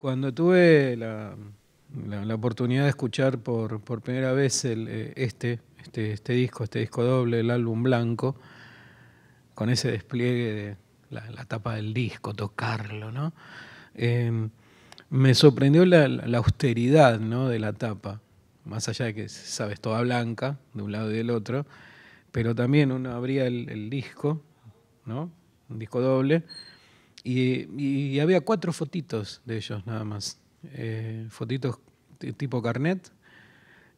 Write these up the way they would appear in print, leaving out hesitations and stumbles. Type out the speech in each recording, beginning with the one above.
Cuando tuve la oportunidad de escuchar por primera vez este disco doble, el álbum blanco, con ese despliegue de la tapa del disco, tocarlo, ¿no? Eh, Me sorprendió la austeridad, ¿no?, de la tapa, más allá de que, sabes, toda blanca, de un lado y del otro, pero también uno abría el disco, ¿no?, un disco doble, y había 4 fotitos de ellos nada más, fotitos tipo carnet,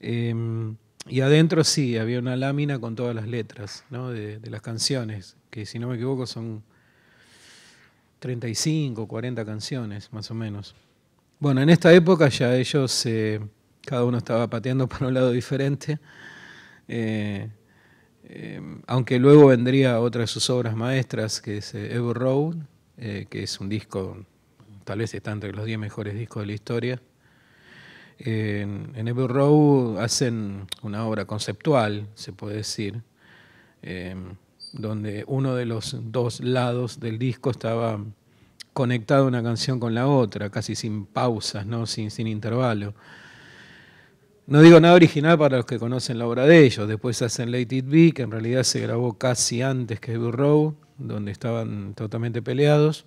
eh, y adentro sí, había una lámina con todas las letras, ¿no?, de las canciones, que si no me equivoco son 35, 40 canciones más o menos. Bueno, en esta época ya ellos, cada uno estaba pateando por un lado diferente, eh, aunque luego vendría otra de sus obras maestras, que es Abbey Road, que es un disco, tal vez está entre los 10 mejores discos de la historia. En Abbey Road hacen una obra conceptual, se puede decir, eh, donde uno de los dos lados del disco estaba conectado una canción con la otra, casi sin pausas, ¿no?, sin intervalo. No digo nada original para los que conocen la obra de ellos. Después hacen Let It Be, que en realidad se grabó casi antes que Abbey Road, donde estaban totalmente peleados.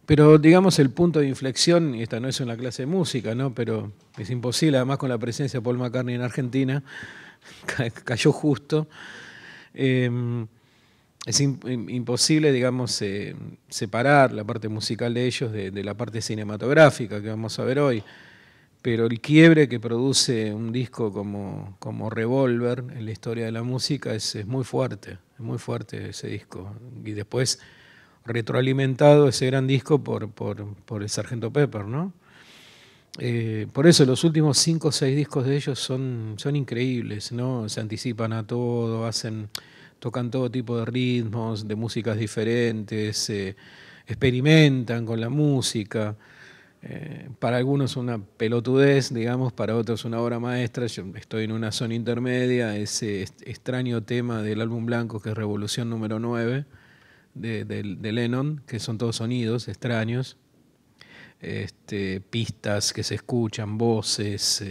Pero digamos el punto de inflexión, y esta no es una clase de música, ¿no?, pero es imposible, además con la presencia de Paul McCartney en Argentina, cayó justo. Es imposible, digamos, separar la parte musical de ellos de la parte cinematográfica que vamos a ver hoy. Pero el quiebre que produce un disco como Revolver en la historia de la música es muy fuerte ese disco. Y después retroalimentado ese gran disco por el Sgt. Pepper, ¿no? Por eso los últimos 5 o 6 discos de ellos son increíbles, ¿no? Se anticipan a todo, tocan todo tipo de ritmos, de músicas diferentes, experimentan con la música. Para algunos una pelotudez, digamos, para otros una obra maestra. Yo estoy en una zona intermedia, ese extraño tema del álbum blanco que es Revolución número 9 de Lennon, que son todos sonidos extraños, pistas que se escuchan, voces,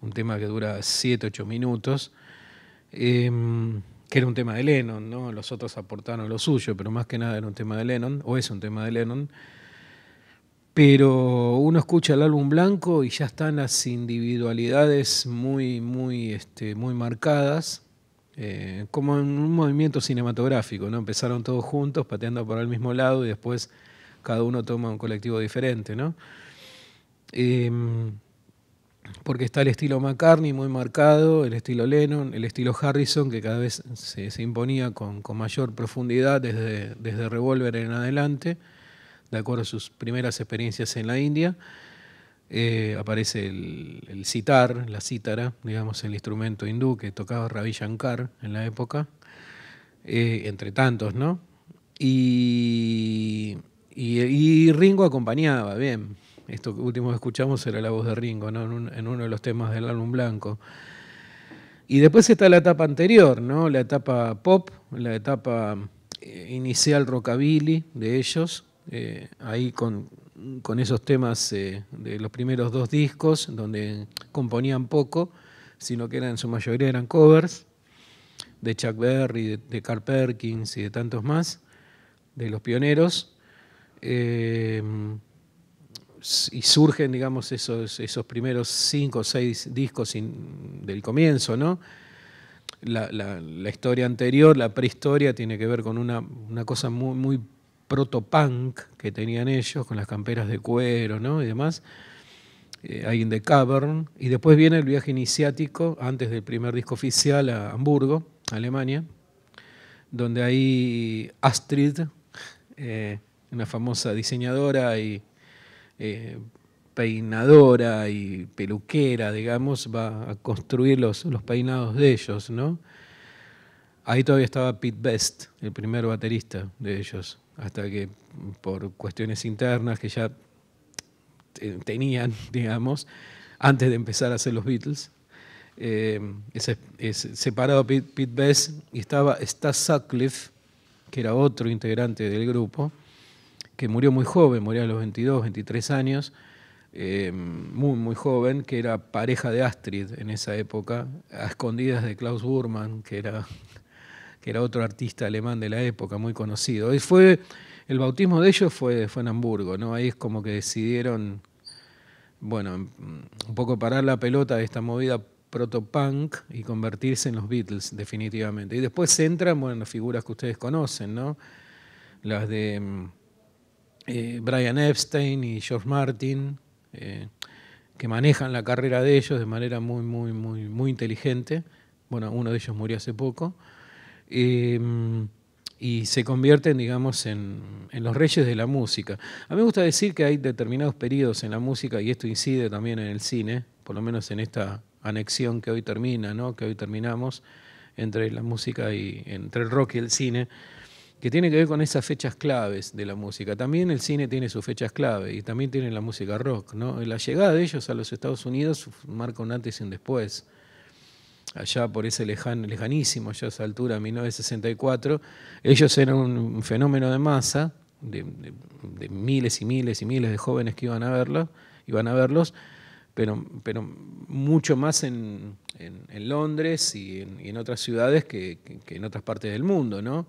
un tema que dura 7, 8 minutos, que era un tema de Lennon, ¿no? Los otros aportaron lo suyo, pero más que nada era un tema de Lennon, o es un tema de Lennon. Pero uno escucha el álbum blanco y ya están las individualidades muy marcadas, como en un movimiento cinematográfico, ¿no? Empezaron todos juntos, pateando por el mismo lado, y después cada uno toma un colectivo diferente, ¿no? Porque está el estilo McCartney muy marcado, el estilo Lennon, el estilo Harrison, que cada vez se imponía con mayor profundidad desde Revolver en adelante, de acuerdo a sus primeras experiencias en la India. Aparece el sitar, la cítara, digamos, el instrumento hindú que tocaba Ravi Shankar en la época, entre tantos, ¿no? Y Ringo acompañaba, bien. Esto último que escuchamos era la voz de Ringo, ¿no?, en uno de los temas del álbum blanco. Y después está la etapa anterior, ¿no?, la etapa pop, la etapa inicial rockabilly de ellos, ahí con esos temas de los primeros 2 discos, donde componían poco, sino que en su mayoría eran covers de Chuck Berry, de Carl Perkins y de tantos más, de los pioneros. Y surgen, digamos, esos primeros 5 o 6 discos del comienzo, ¿no? La historia anterior, la prehistoria, tiene que ver con una cosa muy proto-punk que tenían ellos, con las camperas de cuero, ¿no?, y demás. Ahí en The Cavern. Y después viene el viaje iniciático, antes del primer disco oficial, a Hamburgo, Alemania, donde ahí Astrid, una famosa diseñadora y peinadora y peluquera, digamos, va a construir los peinados de ellos, ¿no? Ahí todavía estaba Pete Best, el primer baterista de ellos, hasta que por cuestiones internas que ya tenían, digamos, antes de empezar a hacer los Beatles, es separado Pete Best, y estaba Stas Sutcliffe, que era otro integrante del grupo, que murió muy joven, murió a los 22, 23 años, muy, muy joven, que era pareja de Astrid en esa época, a escondidas de Klaus Burman, que era otro artista alemán de la época, muy conocido. El bautismo de ellos fue en Hamburgo, ¿no? Ahí es como que decidieron, bueno, un poco parar la pelota de esta movida proto-punk y convertirse en los Beatles, definitivamente. Y después se entran, bueno, las figuras que ustedes conocen, ¿no? Las de Brian Epstein y George Martin, que manejan la carrera de ellos de manera muy, muy, muy, muy inteligente. Bueno, uno de ellos murió hace poco. Y se convierten, digamos, en los reyes de la música. A mí me gusta decir que hay determinados periodos en la música, y esto incide también en el cine, por lo menos en esta anexión que hoy termina, ¿no? Que hoy terminamos, entre la música entre el rock y el cine, que tiene que ver con esas fechas claves de la música. También el cine tiene sus fechas clave y también tiene la música rock, ¿no? La llegada de ellos a los Estados Unidos marca un antes y un después. Allá por ese lejanísimo, ya a esa altura, 1964, ellos eran un fenómeno de masa, de miles y miles y miles de jóvenes que iban a verlos, pero mucho más en Londres y en otras ciudades que en otras partes del mundo, ¿no?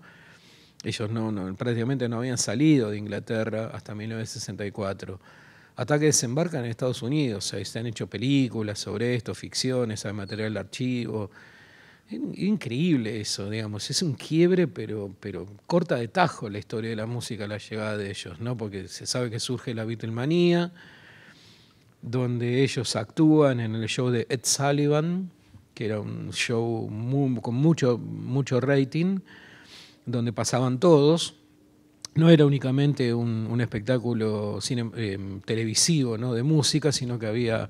Ellos prácticamente no habían salido de Inglaterra hasta 1964. Hasta que desembarcan en Estados Unidos, se han hecho películas sobre esto, ficciones, hay material de archivo. Increíble eso, digamos, es un quiebre, pero corta de tajo la historia de la música, la llegada de ellos, ¿no? Porque se sabe que surge la Beatlemanía, donde ellos actúan en el show de Ed Sullivan, que era un show con mucho rating, donde pasaban todos. No era únicamente un espectáculo televisivo, ¿no? De música, sino que había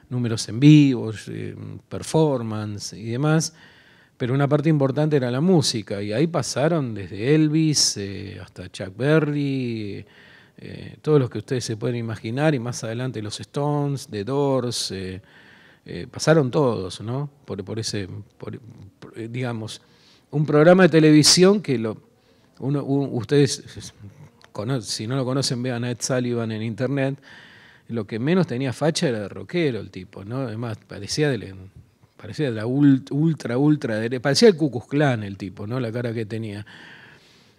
números en vivo, performance y demás, pero una parte importante era la música, y ahí pasaron desde Elvis hasta Chuck Berry, todos los que ustedes se pueden imaginar, y más adelante los Stones, The Doors, pasaron todos, ¿no? Digamos, un programa de televisión que ustedes, si no lo conocen, vean a Ed Sullivan en internet. Lo que menos tenía facha era de rockero el tipo, ¿no? Además, parecía de la ultra, parecía el Ku Klux Klan el tipo, ¿no? La cara que tenía.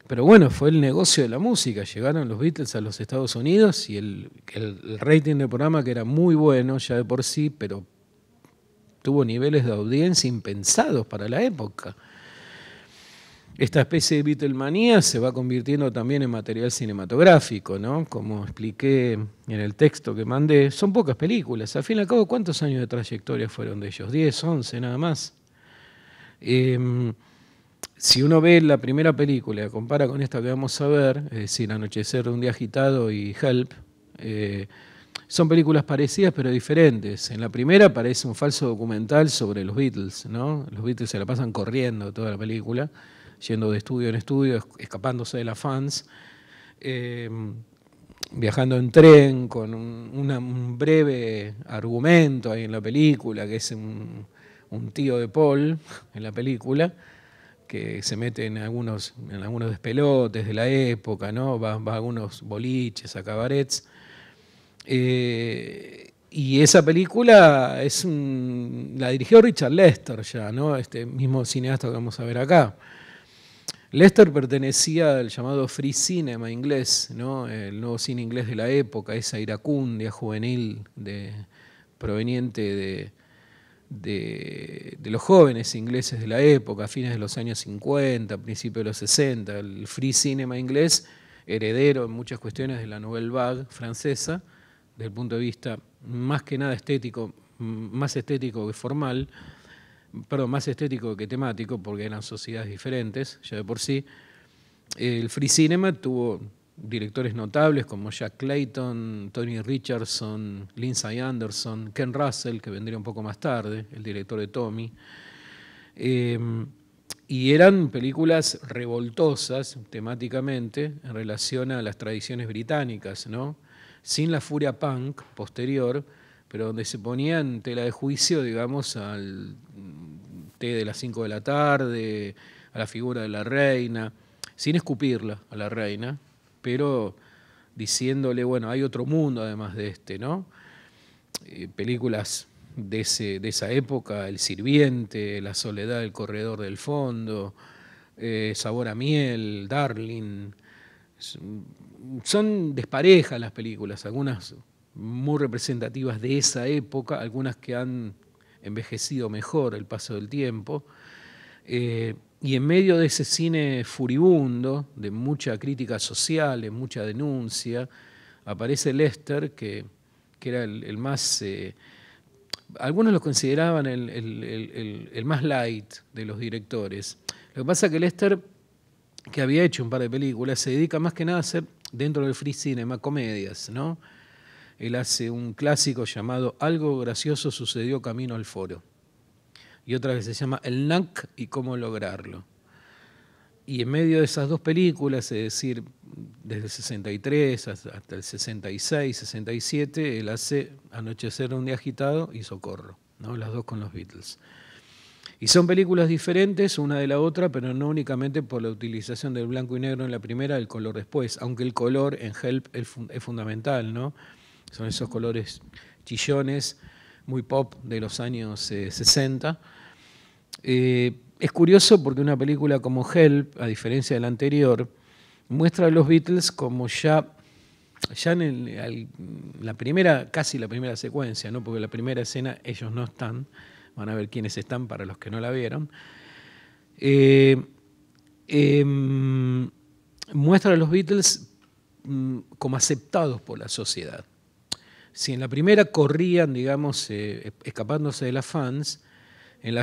Pero bueno, fue el negocio de la música. Llegaron los Beatles a los Estados Unidos y el rating del programa, que era muy bueno ya de por sí, pero tuvo niveles de audiencia impensados para la época. Esta especie de Beatlemanía se va convirtiendo también en material cinematográfico, ¿no? Como expliqué en el texto que mandé, son pocas películas. Al fin y al cabo, ¿cuántos años de trayectoria fueron de ellos? 10, 11, nada más. Si uno ve la primera película y la compara con esta que vamos a ver, es decir, Anochecer de un día agitado y Help, son películas parecidas pero diferentes. En la primera parece un falso documental sobre los Beatles, ¿no? Los Beatles se la pasan corriendo toda la película, yendo de estudio en estudio, escapándose de las fans, viajando en tren con un breve argumento ahí en la película, que es un tío de Paul en la película, que se mete en algunos despelotes de la época, ¿no? Va a algunos boliches, a cabarets. Y esa película la dirigió Richard Lester ya, ¿no? Este mismo cineasta que vamos a ver acá. Lester pertenecía al llamado Free Cinema inglés, ¿no? El nuevo cine inglés de la época, esa iracundia juvenil proveniente de los jóvenes ingleses de la época, a fines de los años 50, principios de los 60. El Free Cinema inglés, heredero en muchas cuestiones de la Nouvelle Vague francesa, desde el punto de vista más que nada estético, más estético que formal, más estético que temático, porque eran sociedades diferentes, ya de por sí. El Free Cinema tuvo directores notables como Jack Clayton, Tony Richardson, Lindsay Anderson, Ken Russell, que vendría un poco más tarde, el director de Tommy. Y eran películas revoltosas temáticamente en relación a las tradiciones británicas, ¿no? Sin la furia punk posterior, pero donde se ponía en tela de juicio, digamos, al té de las 5 de la tarde, a la figura de la reina, sin escupirla a la reina, pero diciéndole, bueno, hay otro mundo además de este, ¿no? Películas de esa época, El sirviente, La soledad del corredor del fondo, Sabor a miel, Darling. Son desparejas las películas, algunas muy representativas de esa época, algunas que han envejecido mejor el paso del tiempo. Y en medio de ese cine furibundo, de mucha crítica social, de mucha denuncia, aparece Lester, que era el más... algunos lo consideraban el más light de los directores. Lo que pasa es que Lester, que había hecho un par de películas, se dedica más que nada a hacer, dentro del free cinema, comedias, ¿no? Él hace un clásico llamado Algo gracioso sucedió camino al foro. Y otra que se llama El Knack y cómo lograrlo. Y en medio de esas dos películas, es decir, desde el 63 hasta el 66, 67, él hace Anochecer un día agitado y Socorro, ¿no? Las dos con los Beatles. Y son películas diferentes una de la otra, pero no únicamente por la utilización del blanco y negro en la primera, el color después, aunque el color en Help es fundamental, ¿no? Son esos colores chillones, muy pop de los años 60. Es curioso porque una película como Help, a diferencia de la anterior, muestra a los Beatles como ya en la primera, casi la primera secuencia, ¿no? Porque la primera escena ellos no están, van a ver quiénes están para los que no la vieron. Muestra a los Beatles como aceptados por la sociedad. Si en la primera corrían, digamos, escapándose de las fans, en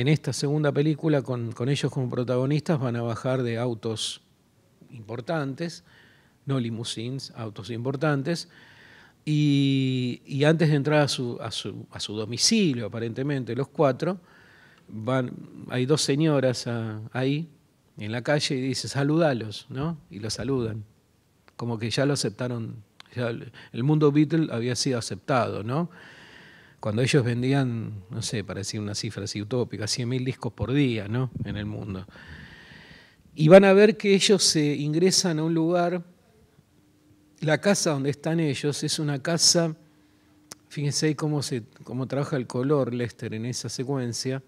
esta segunda película, con ellos como protagonistas, van a bajar de autos importantes, no limusines, autos importantes, y antes de entrar a su domicilio, aparentemente, los cuatro, hay dos señoras ahí en la calle y dice, saludalos, ¿no? Y los saludan, como que ya lo aceptaron, ya el mundo Beatle había sido aceptado, ¿no? Cuando ellos vendían, no sé, para decir una cifra así utópica, 100.000 discos por día, ¿no? En el mundo. Y van a ver que ellos ingresan a un lugar, la casa donde están ellos es una casa, fíjense ahí cómo trabaja el color Lester en esa secuencia,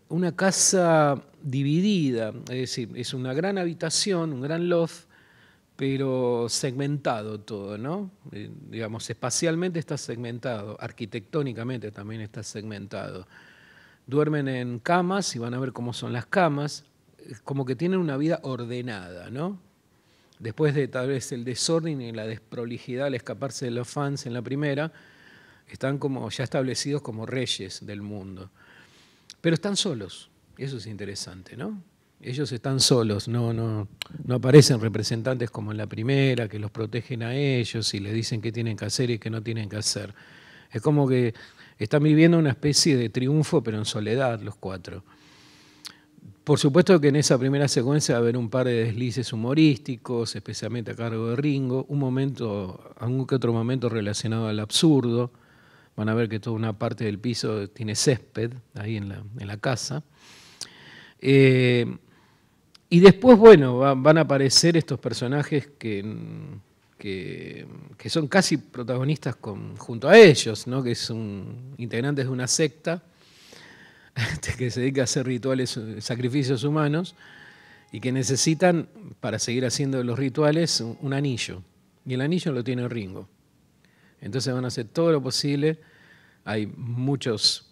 una casa dividida, es decir, es una gran habitación, un gran loft, pero segmentado todo, ¿no? Digamos, espacialmente está segmentado, arquitectónicamente también está segmentado. Duermen en camas y van a ver cómo son las camas, como que tienen una vida ordenada, ¿no? Después de tal vez el desorden y la desprolijidad al escaparse de los fans en la primera, están como ya establecidos como reyes del mundo. Pero están solos, eso es interesante, ¿no? Ellos están solos, no aparecen representantes como en la primera, que los protegen a ellos y les dicen qué tienen que hacer y qué no tienen que hacer. Es como que están viviendo una especie de triunfo, pero en soledad, los cuatro. Por supuesto que en esa primera secuencia va a haber un par de deslices humorísticos, especialmente a cargo de Ringo, algún que otro momento relacionado al absurdo. Van a ver que toda una parte del piso tiene césped ahí en la casa. Y después, bueno, van a aparecer estos personajes que son casi protagonistas junto a ellos, ¿no? Que son integrantes de una secta que se dedica a hacer rituales, sacrificios humanos, y que necesitan, para seguir haciendo los rituales, un anillo. Y el anillo lo tiene Ringo. Entonces van a hacer todo lo posible. Hay muchos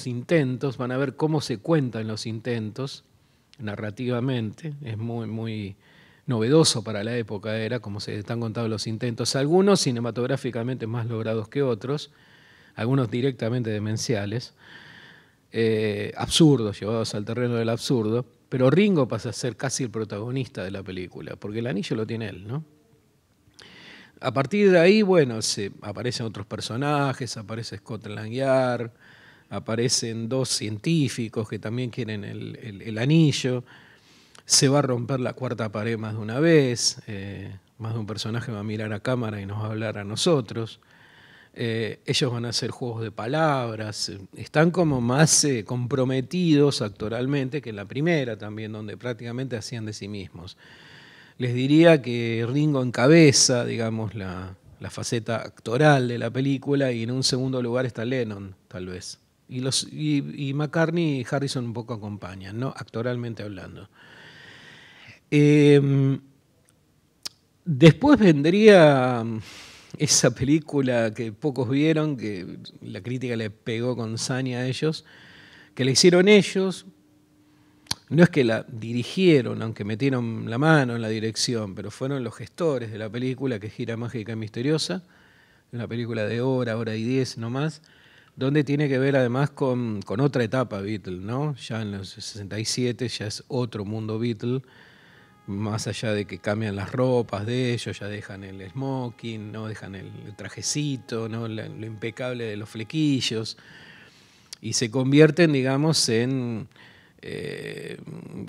intentos, van a ver cómo se cuentan los intentos narrativamente, es muy novedoso para la época, era como se están contados los intentos, algunos cinematográficamente más logrados que otros, algunos directamente demenciales, absurdos, llevados al terreno del absurdo, pero Ringo pasa a ser casi el protagonista de la película, porque el anillo lo tiene él, ¿no? A partir de ahí, bueno, aparecen otros personajes, aparece Scotland Yard, aparecen dos científicos que también quieren el anillo, se va a romper la cuarta pared más de una vez, más de un personaje va a mirar a cámara y nos va a hablar a nosotros, ellos van a hacer juegos de palabras, están como más comprometidos actoralmente que en la primera también, donde prácticamente hacían de sí mismos. les diría que Ringo encabeza, digamos, la faceta actoral de la película, y en un segundo lugar está Lennon, tal vez. Y McCartney y Harrison un poco acompañan, ¿no? Actoralmente hablando. Después vendría esa película que pocos vieron, que la crítica le pegó con saña a ellos, que la hicieron ellos. No es que la dirigieron, aunque metieron la mano en la dirección, pero fueron los gestores de la película, que es Gira Mágica y Misteriosa, una película de hora y 10 nomás, donde tiene que ver además con otra etapa Beatle, ¿no? Ya en los 67 ya es otro mundo Beatle, más allá de que cambian las ropas de ellos, ya dejan el smoking, ¿no? Dejan el trajecito, ¿no? Lo impecable de los flequillos, y se convierten, digamos, en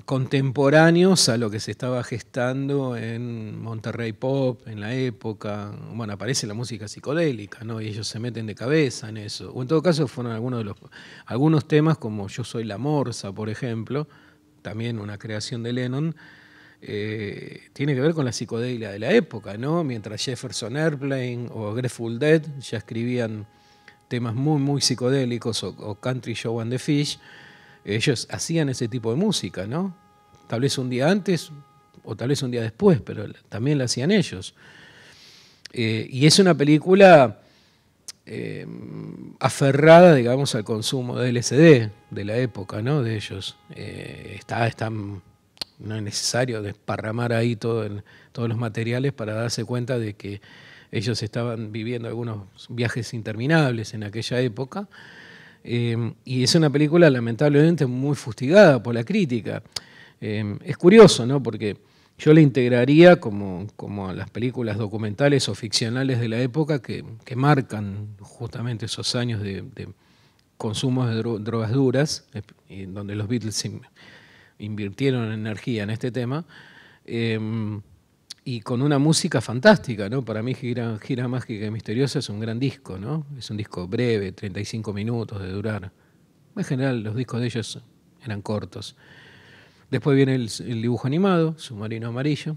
contemporáneos a lo que se estaba gestando en Monterrey Pop en la época. Bueno, aparece la música psicodélica, ¿no? Y ellos se meten de cabeza en eso. O en todo caso fueron algunos temas como Yo soy la Morsa, por ejemplo, también una creación de Lennon, tiene que ver con la psicodelia de la época, ¿no? Mientras Jefferson Airplane o Grateful Dead ya escribían temas muy psicodélicos, o Country Joe and the Fish, ellos hacían ese tipo de música, ¿no? Tal vez un día antes o tal vez un día después, pero también la hacían ellos. Y es una película aferrada, digamos, al consumo de LSD de la época, ¿no? De ellos. No es necesario desparramar ahí todos los materiales para darse cuenta de que ellos estaban viviendo algunos viajes interminables en aquella época. Y es una película lamentablemente muy fustigada por la crítica. Es curioso, ¿no? Porque yo la integraría como a las películas documentales o ficcionales de la época que marcan justamente esos años de consumo de drogas duras, donde los Beatles invirtieron energía en este tema, y con una música fantástica, ¿no? Para mí Gira Mágica y Misteriosa es un gran disco, ¿no? Es un disco breve, 35 minutos de durar. En general los discos de ellos eran cortos. Después viene el dibujo animado, Submarino Amarillo,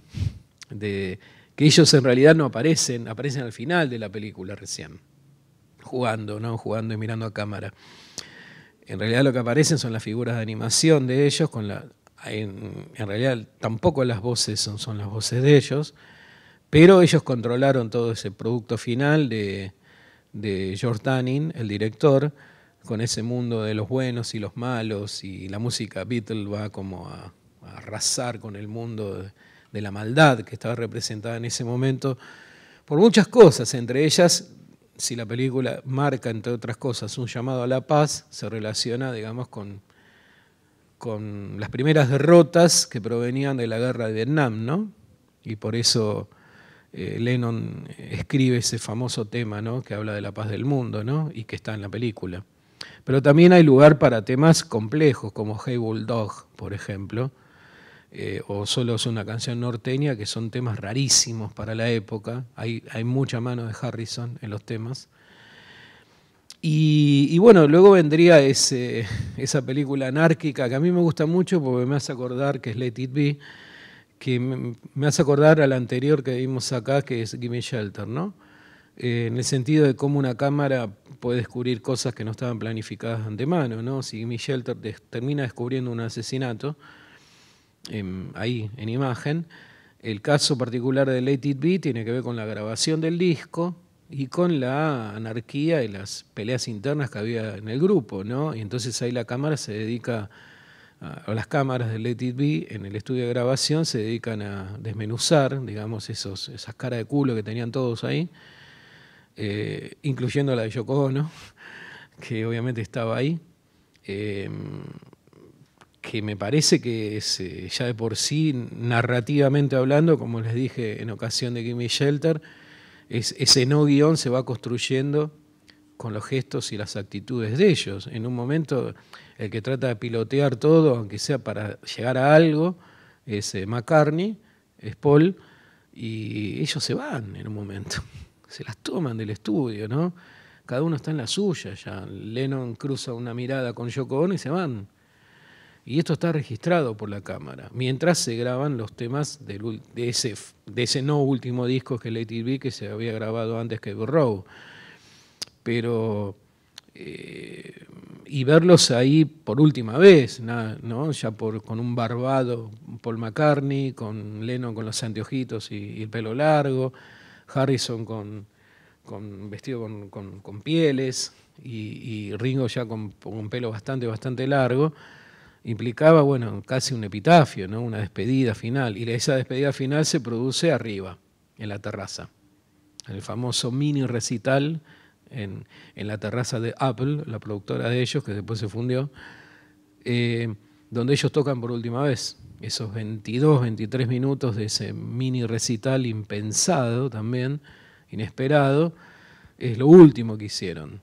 que ellos en realidad no aparecen al final de la película recién, jugando, ¿no? Jugando y mirando a cámara. En realidad lo que aparecen son las figuras de animación de ellos, en realidad tampoco las voces son las voces de ellos, pero ellos controlaron todo ese producto final de George Dunning, el director, con ese mundo de los buenos y los malos, y la música Beatle va como a arrasar con el mundo de la maldad que estaba representada en ese momento por muchas cosas, entre ellas, si la película marca, entre otras cosas, un llamado a la paz, se relaciona, digamos, con las primeras derrotas que provenían de la guerra de Vietnam, ¿no? Y por eso Lennon escribe ese famoso tema, ¿no? Que habla de la paz del mundo, ¿no? Y que está en la película. Pero también hay lugar para temas complejos, como Hey Bulldog, por ejemplo, o Solo es una canción norteña, que son temas rarísimos para la época. Hay mucha mano de Harrison en los temas. Y bueno, luego vendría esa película anárquica que a mí me gusta mucho porque me hace acordar, que es Let It Be, que me hace acordar a la anterior que vimos acá, que es Gimme Shelter, ¿no? En el sentido de cómo una cámara puede descubrir cosas que no estaban planificadas de antemano, ¿no? Si Gimme Shelter termina descubriendo un asesinato, ahí en imagen, el caso particular de Let It Be tiene que ver con la grabación del disco y con la anarquía y las peleas internas que había en el grupo, ¿no? Y entonces ahí la cámara se dedica, o las cámaras de Let It Be en el estudio de grabación se dedican a desmenuzar, digamos, esas caras de culo que tenían todos ahí, incluyendo la de Yoko Ono, que obviamente estaba ahí, que me parece que es, ya de por sí, narrativamente hablando, como les dije en ocasión de Gimme Shelter, ese no guión se va construyendo con los gestos y las actitudes de ellos. En un momento, el que trata de pilotear todo, aunque sea para llegar a algo, es McCartney, es Paul, y ellos se van en un momento, se las toman del estudio, ¿no? Cada uno está en la suya ya. Lennon cruza una mirada con Yoko Ono y se van. Y esto está registrado por la cámara, mientras se graban los temas de ese no último disco que es Let It Be, que se había grabado antes que Abbey Road. Pero, y verlos ahí por última vez, ¿no? Ya con un barbado Paul McCartney, con Lennon con los anteojitos y el pelo largo, Harrison vestido con pieles, y Ringo ya con pelo bastante largo, implicaba, bueno, casi un epitafio, ¿no? Una despedida final. Y esa despedida final se produce arriba, en la terraza. El famoso mini recital en la terraza de Apple, la productora de ellos, que después se fundió, donde ellos tocan por última vez. Esos 22, 23 minutos de ese mini recital impensado también, inesperado, es lo último que hicieron.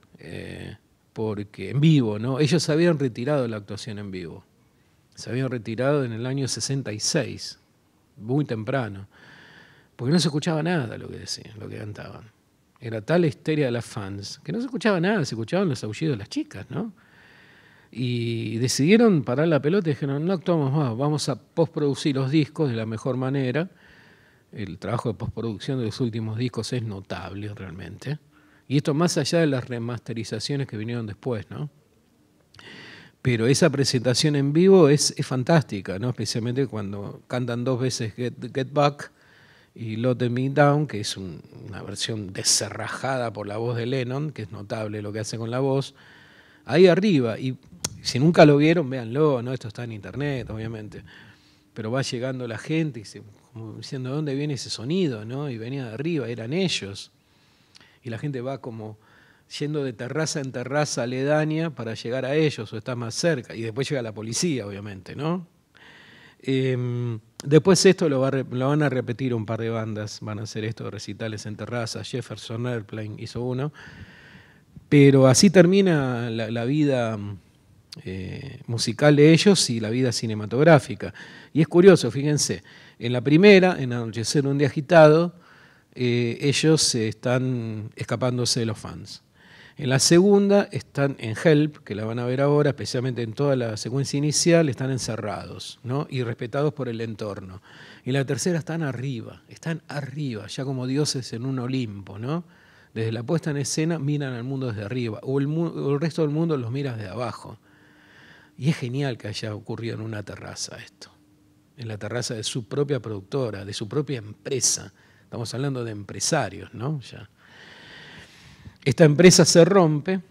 Porque en vivo, ¿no? Ellos se habían retirado de la actuación en vivo. Se habían retirado en el año 66, muy temprano, porque no se escuchaba nada lo que decían, lo que cantaban. Era tal la histeria de las fans que no se escuchaba nada, se escuchaban los aullidos de las chicas, ¿no? Y decidieron parar la pelota y dijeron, no actuamos más, vamos a postproducir los discos de la mejor manera. El trabajo de postproducción de los últimos discos es notable realmente. Y esto más allá de las remasterizaciones que vinieron después, ¿no? Pero esa presentación en vivo es fantástica, ¿no? Especialmente cuando cantan dos veces Get Back y Let Me Down, que es una versión descerrajada por la voz de Lennon, que es notable lo que hace con la voz, ahí arriba. Y si nunca lo vieron, véanlo, ¿no? Esto está en internet, obviamente. Pero va llegando la gente y como diciendo, ¿de dónde viene ese sonido, ¿no? Y venía de arriba, eran ellos. Y la gente va como yendo de terraza en terraza aledaña para llegar a ellos o estar más cerca. Y después llega la policía, obviamente, ¿no? Después esto lo van a repetir un par de bandas, van a hacer esto de recitales en terraza. Jefferson Airplane hizo uno. Pero así termina la vida musical de ellos y la vida cinematográfica. Y es curioso, fíjense, en la primera, en Anochecer un día agitado, ellos están escapándose de los fans. En la segunda están en Help, que la van a ver ahora, especialmente en toda la secuencia inicial, están encerrados, ¿no? Y respetados por el entorno. Y en la tercera están arriba, ya como dioses en un Olimpo, ¿no? Desde la puesta en escena miran al mundo desde arriba, o el resto del mundo los mira desde abajo. Y es genial que haya ocurrido en una terraza esto, en la terraza de su propia productora, de su propia empresa. Estamos hablando de empresarios, ¿no? Ya. Esta empresa se rompe,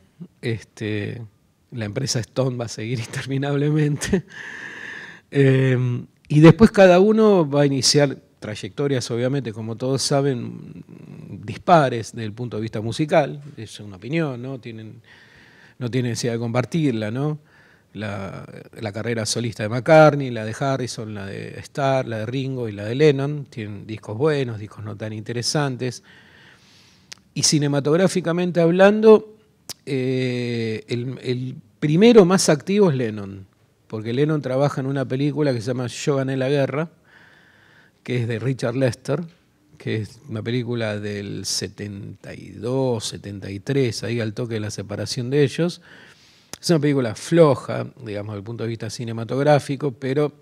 la empresa Stone va a seguir interminablemente, y después cada uno va a iniciar trayectorias, obviamente, como todos saben, dispares desde el punto de vista musical, es una opinión, ¿no? No tienen necesidad de compartirla, ¿no? La carrera solista de McCartney, la de Harrison, la de Starr, la de Ringo y la de Lennon, tienen discos buenos, discos no tan interesantes. Y cinematográficamente hablando, el primero más activo es Lennon, porque Lennon trabaja en una película que se llama Yo gané la guerra, que es de Richard Lester, que es una película del 72, 73, ahí al toque de la separación de ellos. Es una película floja, digamos, desde el punto de vista cinematográfico, pero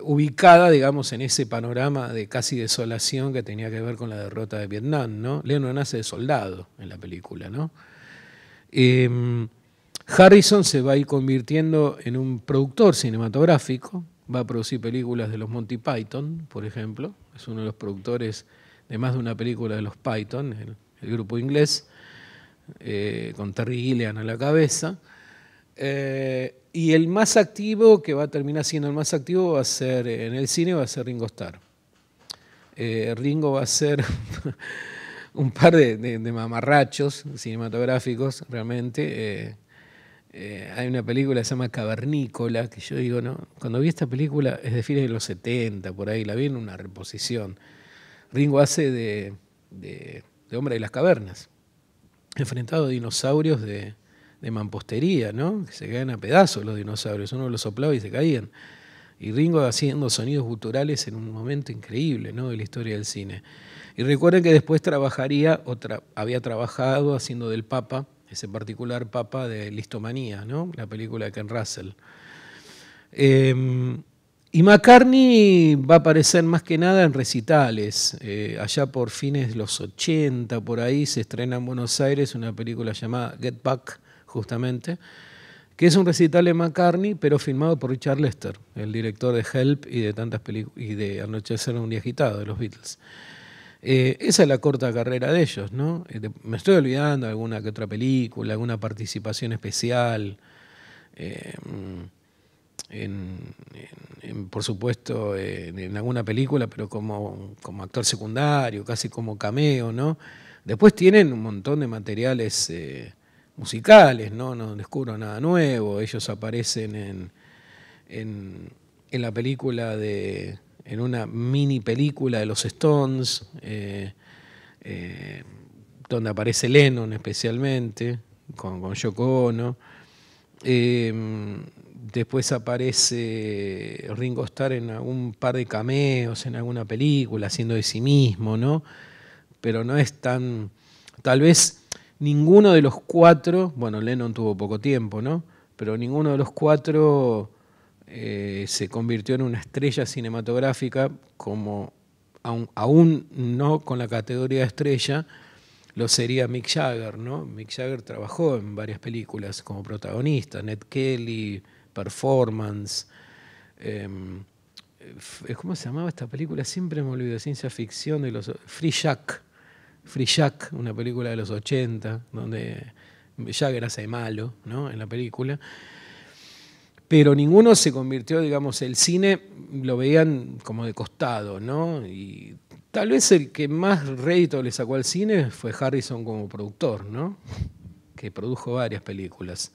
ubicada, digamos, en ese panorama de casi desolación que tenía que ver con la derrota de Vietnam, ¿no? Lennon hace de soldado en la película, ¿no? Harrison se va a ir convirtiendo en un productor cinematográfico, va a producir películas de los Monty Python, por ejemplo, es uno de los productores de más de una película de los Python, el grupo inglés, con Terry Gilliam a la cabeza. Y el más activo, que va a terminar siendo el más activo, va a ser en el cine, va a ser Ringo Starr. Ringo va a ser un par de mamarrachos cinematográficos, realmente. Hay una película que se llama Cavernícola, que yo digo, ¿no? Cuando vi esta película, es de fines de los 70, por ahí, la vi en una reposición. Ringo hace de hombre de las cavernas, enfrentado a dinosaurios de mampostería, ¿no? Que se caían a pedazos los dinosaurios, uno los soplaba y se caían. Y Ringo haciendo sonidos guturales en un momento increíble, ¿no? De la historia del cine. Y recuerden que después había trabajado haciendo del Papa ese particular papa de Listomanía, ¿no? La película de Ken Russell. Y McCartney va a aparecer más que nada en recitales. Allá por fines de los 80, por ahí, se estrena en Buenos Aires una película llamada Get Back, justamente, que es un recital de McCartney, pero filmado por Richard Lester, el director de Help y de tantas películas, y de Anochecer en un día agitado, de los Beatles. Esa es la corta carrera de ellos, ¿no? Me estoy olvidando de alguna que otra película, alguna participación especial. Eh, por supuesto, en alguna película, pero como actor secundario, casi como cameo, ¿no? Después tienen un montón de materiales musicales, ¿no? No descubro nada nuevo. Ellos aparecen en la película en una mini película de los Stones, donde aparece Lennon especialmente, con Yoko Ono. Después aparece Ringo Starr en algún par de cameos, en alguna película, haciendo de sí mismo, ¿no? Pero no es tan... Tal vez ninguno de los cuatro, bueno, Lennon tuvo poco tiempo, ¿no? Pero ninguno de los cuatro se convirtió en una estrella cinematográfica, como aún no con la categoría de estrella, lo sería Mick Jagger, ¿no? Mick Jagger trabajó en varias películas como protagonista, Ned Kelly, Performance, ¿cómo se llamaba esta película? Siempre me olvido, de ciencia ficción, de los Free Jack, una película de los 80, donde Jagger hace de malo, ¿no? En la película. Pero ninguno se convirtió, digamos, el cine lo veían como de costado, ¿no? Y tal vez el que más rédito le sacó al cine fue Harrison como productor, ¿no? Que produjo varias películas.